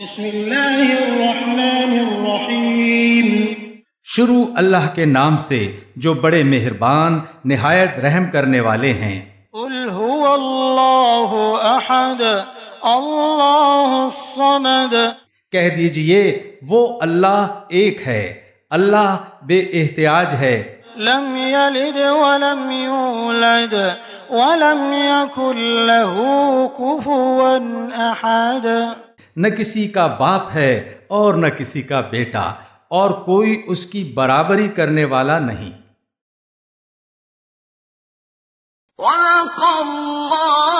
بسم اللہ الرحمن الرحیم۔ شروع اللہ کے نام سے جو بڑے مہربان نہایت رحم کرنے والے ہیں۔ قل هو اللہ احد اللہ الصمد۔ کہہ دیجئے وہ اللہ ایک ہے، اللہ بے احتیاج ہے، لم یلد ولم یولد ولم یکن له کفوا احد۔ نہ کسی کا باپ ہے اور نہ کسی کا بیٹا، اور کوئی اس کی برابری کرنے والا نہیں۔ صدق اللہ